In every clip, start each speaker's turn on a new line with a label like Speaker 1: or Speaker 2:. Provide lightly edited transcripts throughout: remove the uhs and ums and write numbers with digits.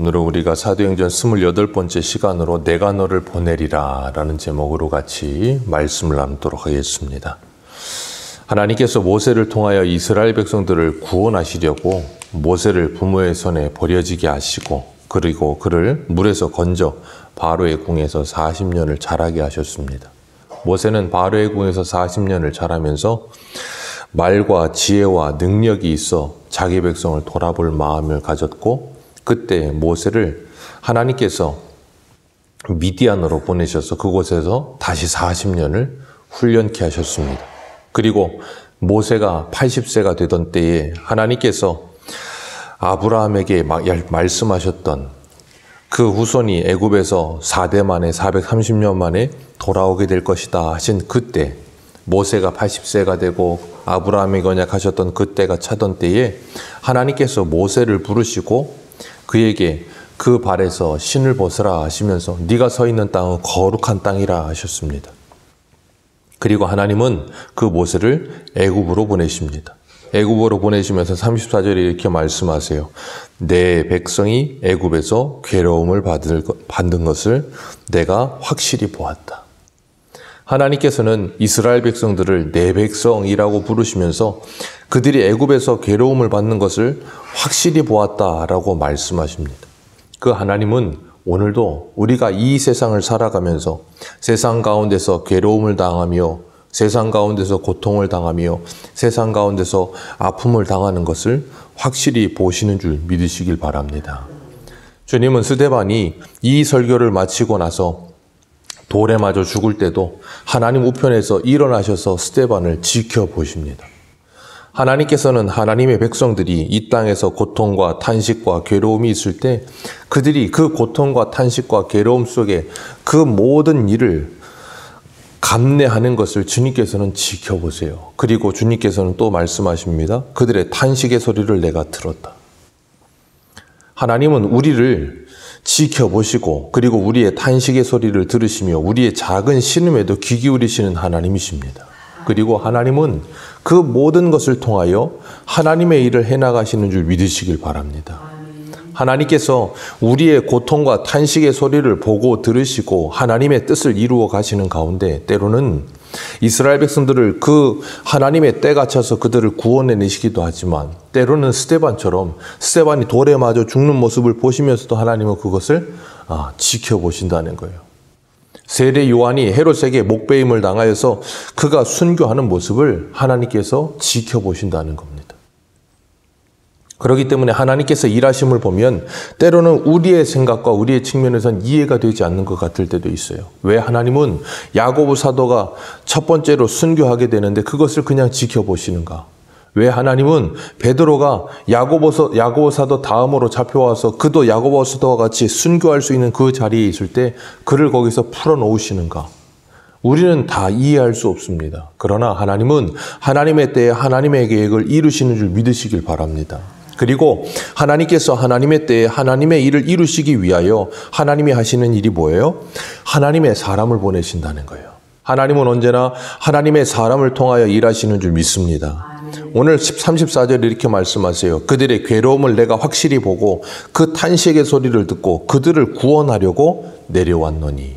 Speaker 1: 오늘은 우리가 사도행전 28번째 시간으로 내가 너를 보내리라 라는 제목으로 같이 말씀을 나누도록 하겠습니다. 하나님께서 모세를 통하여 이스라엘 백성들을 구원하시려고 모세를 부모의 손에 버려지게 하시고 그리고 그를 물에서 건져 바로의 궁에서 40년을 자라게 하셨습니다. 모세는 바로의 궁에서 40년을 자라면서 말과 지혜와 능력이 있어 자기 백성을 돌아볼 마음을 가졌고 그때 모세를 하나님께서 미디안으로 보내셔서 그곳에서 다시 40년을 훈련케 하셨습니다. 그리고 모세가 80세가 되던 때에 하나님께서 아브라함에게 말씀하셨던 그 후손이 애굽에서 4대 만에 430년 만에 돌아오게 될 것이다 하신 그때 모세가 80세가 되고 아브라함에게 언약하셨던 그때가 차던 때에 하나님께서 모세를 부르시고 그에게 그 발에서 신을 벗으라 하시면서 네가 서 있는 땅은 거룩한 땅이라 하셨습니다. 그리고 하나님은 그 모세를 애굽으로 보내십니다. 애굽으로 보내시면서 34절에 이렇게 말씀하세요. 내 백성이 애굽에서 괴로움을 받는 것을 내가 확실히 보았다. 하나님께서는 이스라엘 백성들을 내 백성이라고 부르시면서 그들이 애굽에서 괴로움을 받는 것을 확실히 보았다라고 말씀하십니다. 그 하나님은 오늘도 우리가 이 세상을 살아가면서 세상 가운데서 괴로움을 당하며 세상 가운데서 고통을 당하며 세상 가운데서 아픔을 당하는 것을 확실히 보시는 줄 믿으시길 바랍니다. 주님은 스데반이 이 설교를 마치고 나서 돌에 맞아 죽을 때도 하나님 우편에서 일어나셔서 스데반을 지켜보십니다. 하나님께서는 하나님의 백성들이 이 땅에서 고통과 탄식과 괴로움이 있을 때 그들이 그 고통과 탄식과 괴로움 속에 그 모든 일을 감내하는 것을 주님께서는 지켜보세요. 그리고 주님께서는 또 말씀하십니다. 그들의 탄식의 소리를 내가 들었다. 하나님은 우리를 지켜보시고 그리고 우리의 탄식의 소리를 들으시며 우리의 작은 신음에도 귀 기울이시는 하나님이십니다. 그리고 하나님은 그 모든 것을 통하여 하나님의 일을 해나가시는 줄 믿으시길 바랍니다. 하나님께서 우리의 고통과 탄식의 소리를 보고 들으시고 하나님의 뜻을 이루어 가시는 가운데 때로는 이스라엘 백성들을 그 하나님의 때가 차서 그들을 구원해내시기도 하지만 때로는 스데반처럼 스데반이 돌에 맞아 죽는 모습을 보시면서도 하나님은 그것을 지켜보신다는 거예요. 세례 요한이 헤롯에게 목베임을 당하여서 그가 순교하는 모습을 하나님께서 지켜보신다는 겁니다. 그렇기 때문에 하나님께서 일하심을 보면 때로는 우리의 생각과 우리의 측면에선 이해가 되지 않는 것 같을 때도 있어요. 왜 하나님은 야고보 사도가 첫 번째로 순교하게 되는데 그것을 그냥 지켜보시는가? 왜 하나님은 베드로가 야고보 사도 다음으로 잡혀와서 그도 야고보 사도와 같이 순교할 수 있는 그 자리에 있을 때 그를 거기서 풀어놓으시는가? 우리는 다 이해할 수 없습니다. 그러나 하나님은 하나님의 때에 하나님의 계획을 이루시는 줄 믿으시길 바랍니다. 그리고 하나님께서 하나님의 때에 하나님의 일을 이루시기 위하여 하나님이 하시는 일이 뭐예요? 하나님의 사람을 보내신다는 거예요. 하나님은 언제나 하나님의 사람을 통하여 일하시는 줄 믿습니다. 오늘 34절에 이렇게 말씀하세요. 그들의 괴로움을 내가 확실히 보고 그 탄식의 소리를 듣고 그들을 구원하려고 내려왔노니.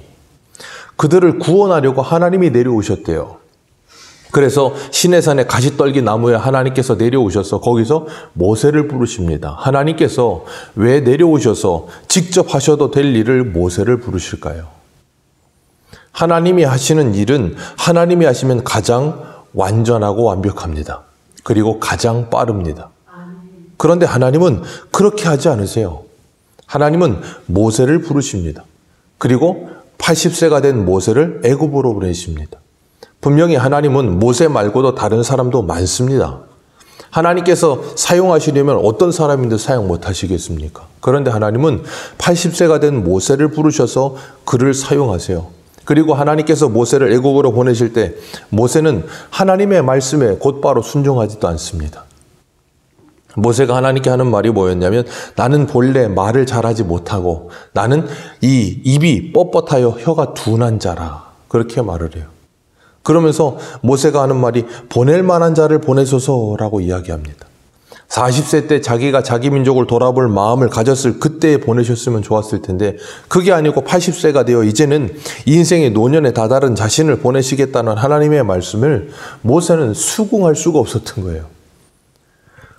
Speaker 1: 그들을 구원하려고 하나님이 내려오셨대요. 그래서 시내산의 가시떨기 나무에 하나님께서 내려오셔서 거기서 모세를 부르십니다. 하나님께서 왜 내려오셔서 직접 하셔도 될 일을 모세를 부르실까요? 하나님이 하시는 일은 하나님이 하시면 가장 완전하고 완벽합니다. 그리고 가장 빠릅니다. 그런데 하나님은 그렇게 하지 않으세요. 하나님은 모세를 부르십니다. 그리고 80세가 된 모세를 애굽으로 보내십니다. 분명히 하나님은 모세 말고도 다른 사람도 많습니다. 하나님께서 사용하시려면 어떤 사람인데 사용 못하시겠습니까? 그런데 하나님은 80세가 된 모세를 부르셔서 그를 사용하세요. 그리고 하나님께서 모세를 애굽으로 보내실 때 모세는 하나님의 말씀에 곧바로 순종하지도 않습니다. 모세가 하나님께 하는 말이 뭐였냐면 나는 본래 말을 잘하지 못하고 나는 이 입이 뻣뻣하여 혀가 둔한 자라 그렇게 말을 해요. 그러면서 모세가 하는 말이 보낼 만한 자를 보내소서라고 이야기합니다. 40세 때 자기가 자기 민족을 돌아볼 마음을 가졌을 그때에 보내셨으면 좋았을 텐데 그게 아니고 80세가 되어 이제는 인생의 노년에 다다른 자신을 보내시겠다는 하나님의 말씀을 모세는 수긍할 수가 없었던 거예요.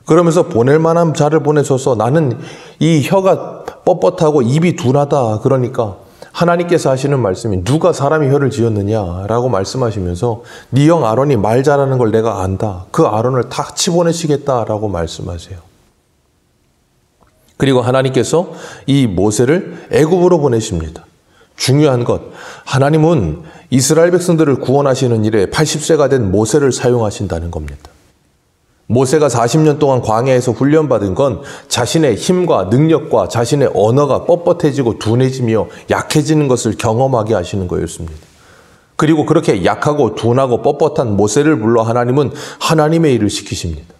Speaker 1: 그러면서 보낼 만한 자를 보내셔서 나는 이 혀가 뻣뻣하고 입이 둔하다. 그러니까 하나님께서 하시는 말씀이 누가 사람이 혀를 지었느냐라고 말씀하시면서 네 형 아론이 말 잘하는 걸 내가 안다. 그 아론을 다 치보내시겠다라고 말씀하세요. 그리고 하나님께서 이 모세를 애굽으로 보내십니다. 중요한 것, 하나님은 이스라엘 백성들을 구원하시는 일에 80세가 된 모세를 사용하신다는 겁니다. 모세가 40년 동안 광야에서 훈련받은 건 자신의 힘과 능력과 자신의 언어가 뻣뻣해지고 둔해지며 약해지는 것을 경험하게 하시는 거였습니다. 그리고 그렇게 약하고 둔하고 뻣뻣한 모세를 불러 하나님은 하나님의 일을 시키십니다.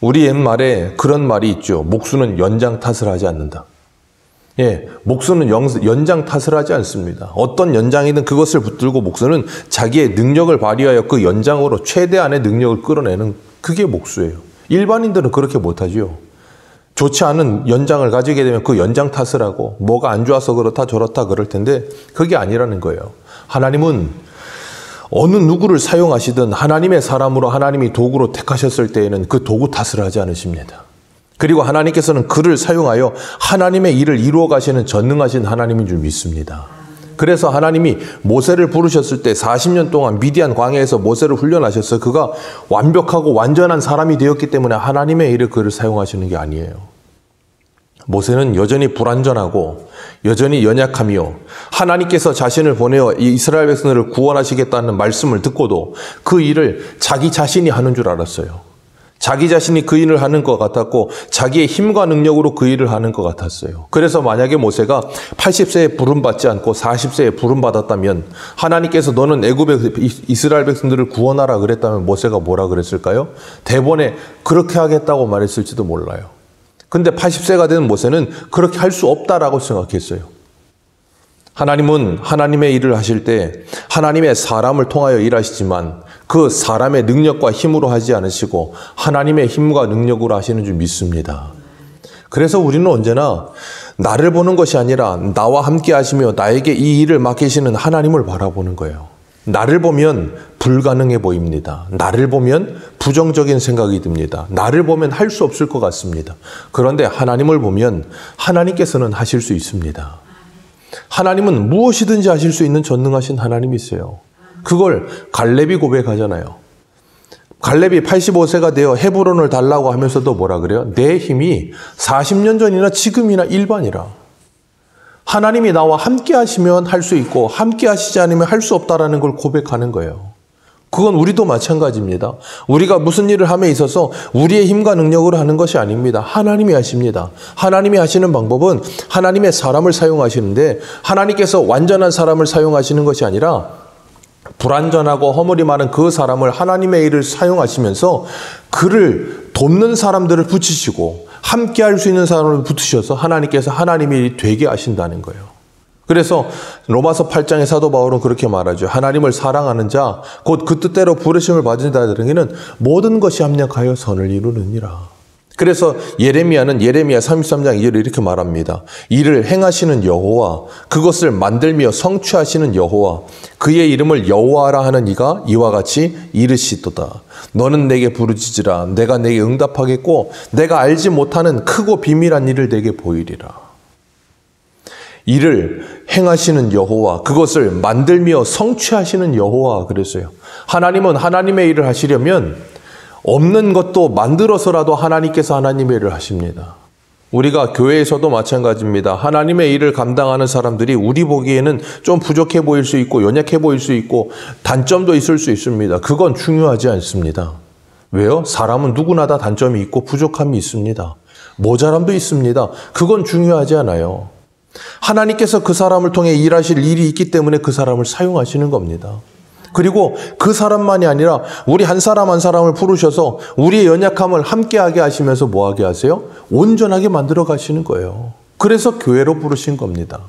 Speaker 1: 우리 옛말에 그런 말이 있죠. 목수는 연장 탓을 하지 않는다. 예, 목수는 연장 탓을 하지 않습니다. 어떤 연장이든 그것을 붙들고 목수는 자기의 능력을 발휘하여 그 연장으로 최대한의 능력을 끌어내는 그게 목수예요. 일반인들은 그렇게 못하죠. 좋지 않은 연장을 가지게 되면 그 연장 탓을 하고 뭐가 안 좋아서 그렇다 저렇다 그럴 텐데 그게 아니라는 거예요. 하나님은 어느 누구를 사용하시든 하나님의 사람으로 하나님이 도구로 택하셨을 때에는 그 도구 탓을 하지 않으십니다. 그리고 하나님께서는 그를 사용하여 하나님의 일을 이루어 가시는 전능하신 하나님인 줄 믿습니다. 그래서 하나님이 모세를 부르셨을 때 40년 동안 미디안 광야에서 모세를 훈련하셔서 그가 완벽하고 완전한 사람이 되었기 때문에 하나님의 일에 그를 사용하시는 게 아니에요. 모세는 여전히 불완전하고 여전히 연약하며 하나님께서 자신을 보내어 이스라엘 백성들을 구원하시겠다는 말씀을 듣고도 그 일을 자기 자신이 하는 줄 알았어요. 자기 자신이 그 일을 하는 것 같았고 자기의 힘과 능력으로 그 일을 하는 것 같았어요. 그래서 만약에 모세가 80세에 부름받지 않고 40세에 부름받았다면 하나님께서 너는 애굽의 이스라엘 백성들을 구원하라 그랬다면 모세가 뭐라 그랬을까요? 대본에 그렇게 하겠다고 말했을지도 몰라요. 근데 80세가 된 모세는 그렇게 할 수 없다라고 생각했어요. 하나님은 하나님의 일을 하실 때 하나님의 사람을 통하여 일하시지만 그 사람의 능력과 힘으로 하지 않으시고 하나님의 힘과 능력으로 하시는 줄 믿습니다. 그래서 우리는 언제나 나를 보는 것이 아니라 나와 함께 하시며 나에게 이 일을 맡기시는 하나님을 바라보는 거예요. 나를 보면 불가능해 보입니다. 나를 보면 부정적인 생각이 듭니다. 나를 보면 할 수 없을 것 같습니다. 그런데 하나님을 보면 하나님께서는 하실 수 있습니다. 하나님은 무엇이든지 하실 수 있는 전능하신 하나님이세요. 그걸 갈렙이 고백하잖아요. 갈렙이 85세가 되어 헤브론을 달라고 하면서도 뭐라 그래요? 내 힘이 40년 전이나 지금이나 일반이라. 하나님이 나와 함께 하시면 할 수 있고 함께 하시지 않으면 할 수 없다라는 걸 고백하는 거예요. 그건 우리도 마찬가지입니다. 우리가 무슨 일을 함에 있어서 우리의 힘과 능력으로 하는 것이 아닙니다. 하나님이 하십니다. 하나님이 하시는 방법은 하나님의 사람을 사용하시는데 하나님께서 완전한 사람을 사용하시는 것이 아니라 불완전하고 허물이 많은 그 사람을 하나님의 일을 사용하시면서 그를 돕는 사람들을 붙이시고 함께 할 수 있는 사람을 붙으셔서 하나님께서 하나님의 일이 되게 하신다는 거예요. 그래서 로마서 8장의 사도 바울은 그렇게 말하죠. 하나님을 사랑하는 자, 곧 그 뜻대로 부르심을 받은 자들에게는 모든 것이 합력하여 선을 이루느니라. 그래서 예레미야는 예레미야 33장 2절에 이렇게 말합니다. 이를 행하시는 여호와, 그것을 만들며 성취하시는 여호와, 그의 이름을 여호와라 하는 이가 이와 같이 이르시도다. 너는 내게 부르짖으라. 내가 내게 응답하겠고 내가 알지 못하는 크고 비밀한 일을 내게 보이리라. 이를 행하시는 여호와, 그것을 만들며 성취하시는 여호와 그랬어요. 하나님은 하나님의 일을 하시려면 없는 것도 만들어서라도 하나님께서 하나님의 일을 하십니다. 우리가 교회에서도 마찬가지입니다. 하나님의 일을 감당하는 사람들이 우리 보기에는 좀 부족해 보일 수 있고 연약해 보일 수 있고 단점도 있을 수 있습니다. 그건 중요하지 않습니다. 왜요? 사람은 누구나 다 단점이 있고 부족함이 있습니다. 모자람도 있습니다. 그건 중요하지 않아요. 하나님께서 그 사람을 통해 일하실 일이 있기 때문에 그 사람을 사용하시는 겁니다. 그리고 그 사람만이 아니라 우리 한 사람 한 사람을 부르셔서 우리의 연약함을 함께하게 하시면서 뭐하게 하세요? 온전하게 만들어 가시는 거예요. 그래서 교회로 부르신 겁니다.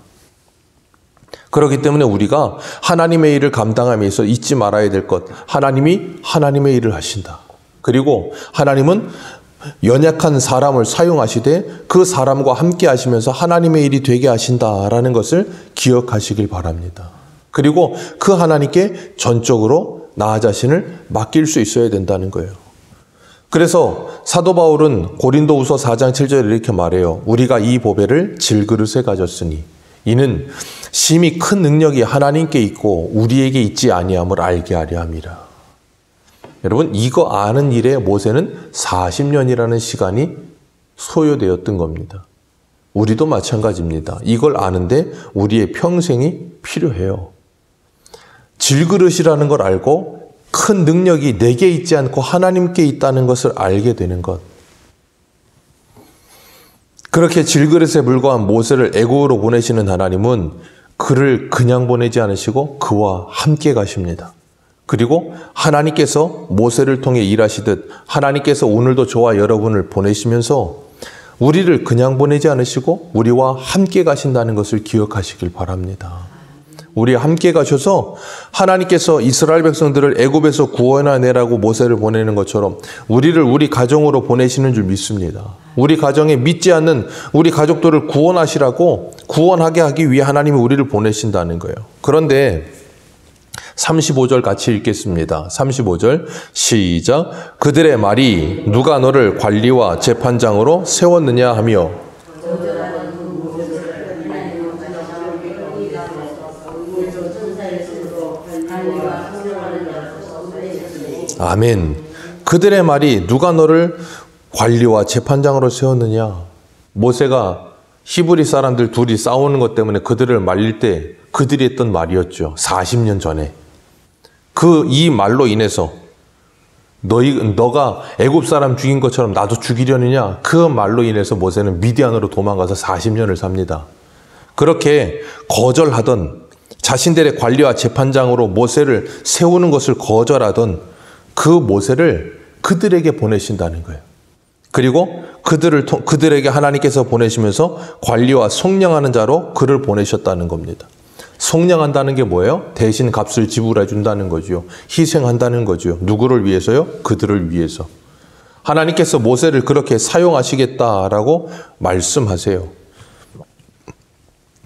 Speaker 1: 그렇기 때문에 우리가 하나님의 일을 감당함에 있어 잊지 말아야 될 것, 하나님이 하나님의 일을 하신다. 그리고 하나님은 연약한 사람을 사용하시되 그 사람과 함께 하시면서 하나님의 일이 되게 하신다라는 것을 기억하시길 바랍니다. 그리고 그 하나님께 전적으로 나 자신을 맡길 수 있어야 된다는 거예요. 그래서 사도 바울은 고린도후서 4장 7절에 이렇게 말해요. 우리가 이 보배를 질그릇에 가졌으니 이는 심히 큰 능력이 하나님께 있고 우리에게 있지 아니함을 알게 하려 함이라. 여러분, 이거 아는 일에 모세는 40년이라는 시간이 소요되었던 겁니다. 우리도 마찬가지입니다. 이걸 아는데 우리의 평생이 필요해요. 질그릇이라는 걸 알고 큰 능력이 내게 있지 않고 하나님께 있다는 것을 알게 되는 것. 그렇게 질그릇에 불과한 모세를 애굽으로 보내시는 하나님은 그를 그냥 보내지 않으시고 그와 함께 가십니다. 그리고 하나님께서 모세를 통해 일하시듯 하나님께서 오늘도 저와 여러분을 보내시면서 우리를 그냥 보내지 않으시고 우리와 함께 가신다는 것을 기억하시길 바랍니다. 우리와 함께 가셔서 하나님께서 이스라엘 백성들을 애굽에서 구원하내라고 모세를 보내는 것처럼 우리를 우리 가정으로 보내시는 줄 믿습니다. 우리 가정에 믿지 않는 우리 가족들을 구원하시라고 구원하게 하기 위해 하나님이 우리를 보내신다는 거예요. 그런데 35절 같이 읽겠습니다. 35절 시작. 그들의 말이 누가 너를 관리와 재판장으로 세웠느냐 하며 아멘. 그들의 말이 누가 너를 관리와 재판장으로 세웠느냐. 모세가 히브리 사람들 둘이 싸우는 것 때문에 그들을 말릴 때 그들이 했던 말이었죠. 40년 전에. 이 말로 인해서 너가 애굽 사람 죽인 것처럼 나도 죽이려느냐. 그 말로 인해서 모세는 미디안으로 도망가서 40년을 삽니다. 그렇게 거절하던 자신들의 관리와 재판장으로 모세를 세우는 것을 거절하던 그 모세를 그들에게 보내신다는 거예요. 그리고 그들에게 하나님께서 보내시면서 관리와 속량하는 자로 그를 보내셨다는 겁니다. 속량한다는 게 뭐예요? 대신 값을 지불해 준다는 거죠. 희생한다는 거죠. 누구를 위해서요? 그들을 위해서. 하나님께서 모세를 그렇게 사용하시겠다라고 말씀하세요.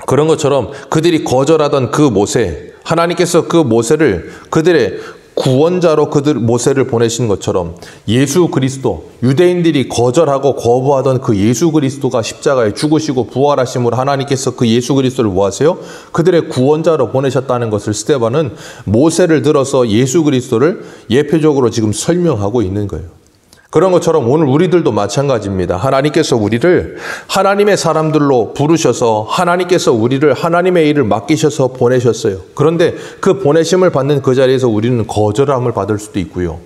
Speaker 1: 그런 것처럼 그들이 거절하던 그 모세, 하나님께서 그 모세를 그들의 구원자로 모세를 보내신 것처럼 예수 그리스도, 유대인들이 거절하고 거부하던 그 예수 그리스도가 십자가에 죽으시고 부활하심으로 하나님께서 그 예수 그리스도를 뭐 하세요? 그들의 구원자로 보내셨다는 것을 스데반은 모세를 들어서 예수 그리스도를 예표적으로 지금 설명하고 있는 거예요. 그런 것처럼 오늘 우리들도 마찬가지입니다. 하나님께서 우리를 하나님의 사람들로 부르셔서 하나님께서 우리를 하나님의 일을 맡기셔서 보내셨어요. 그런데 그 보내심을 받는 그 자리에서 우리는 거절함을 받을 수도 있고요.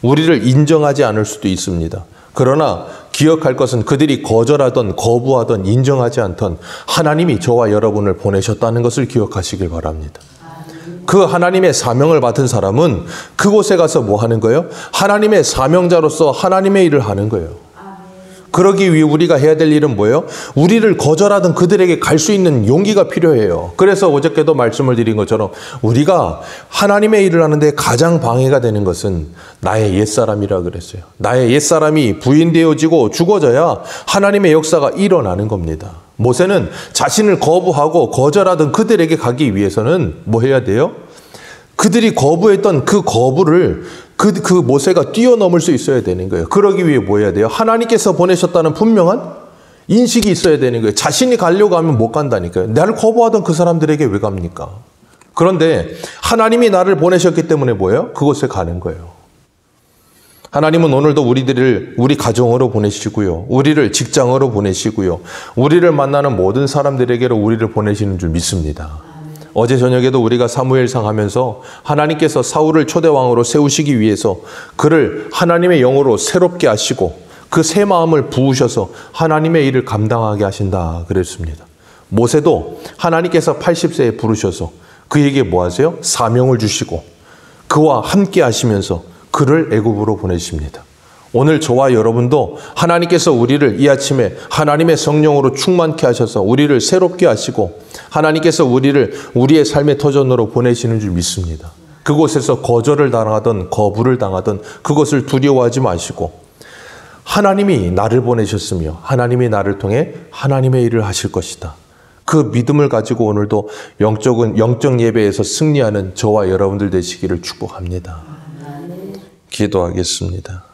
Speaker 1: 우리를 인정하지 않을 수도 있습니다. 그러나 기억할 것은 그들이 거절하던 거부하던 인정하지 않던 하나님이 저와 여러분을 보내셨다는 것을 기억하시길 바랍니다. 그 하나님의 사명을 받은 사람은 그곳에 가서 뭐 하는 거예요? 하나님의 사명자로서 하나님의 일을 하는 거예요. 그러기 위해 우리가 해야 될 일은 뭐예요? 우리를 거절하던 그들에게 갈 수 있는 용기가 필요해요. 그래서 어저께도 말씀을 드린 것처럼 우리가 하나님의 일을 하는데 가장 방해가 되는 것은 나의 옛사람이라 그랬어요. 나의 옛사람이 부인되어지고 죽어져야 하나님의 역사가 일어나는 겁니다. 모세는 자신을 거부하고 거절하던 그들에게 가기 위해서는 뭐 해야 돼요? 그들이 거부했던 그 거부를 그 모세가 뛰어넘을 수 있어야 되는 거예요. 그러기 위해 뭐 해야 돼요? 하나님께서 보내셨다는 분명한 인식이 있어야 되는 거예요. 자신이 가려고 하면 못 간다니까요. 나를 거부하던 그 사람들에게 왜 갑니까? 그런데 하나님이 나를 보내셨기 때문에 뭐예요? 그곳에 가는 거예요. 하나님은 오늘도 우리들을 우리 가정으로 보내시고요. 우리를 직장으로 보내시고요. 우리를 만나는 모든 사람들에게로 우리를 보내시는 줄 믿습니다. 어제 저녁에도 우리가 사무엘상 하면서 하나님께서 사울을 초대왕으로 세우시기 위해서 그를 하나님의 영으로 새롭게 하시고 그 새 마음을 부으셔서 하나님의 일을 감당하게 하신다 그랬습니다. 모세도 하나님께서 80세에 부르셔서 그에게 뭐 하세요? 사명을 주시고 그와 함께 하시면서 그를 애굽으로 보내십니다. 오늘 저와 여러분도 하나님께서 우리를 이 아침에 하나님의 성령으로 충만케 하셔서 우리를 새롭게 하시고 하나님께서 우리를 우리의 삶의 터전으로 보내시는 줄 믿습니다. 그곳에서 거절을 당하던 거부를 당하던 그것을 두려워하지 마시고 하나님이 나를 보내셨으며 하나님이 나를 통해 하나님의 일을 하실 것이다. 그 믿음을 가지고 오늘도 영적 예배에서 승리하는 저와 여러분들 되시기를 축복합니다. 기도하겠습니다.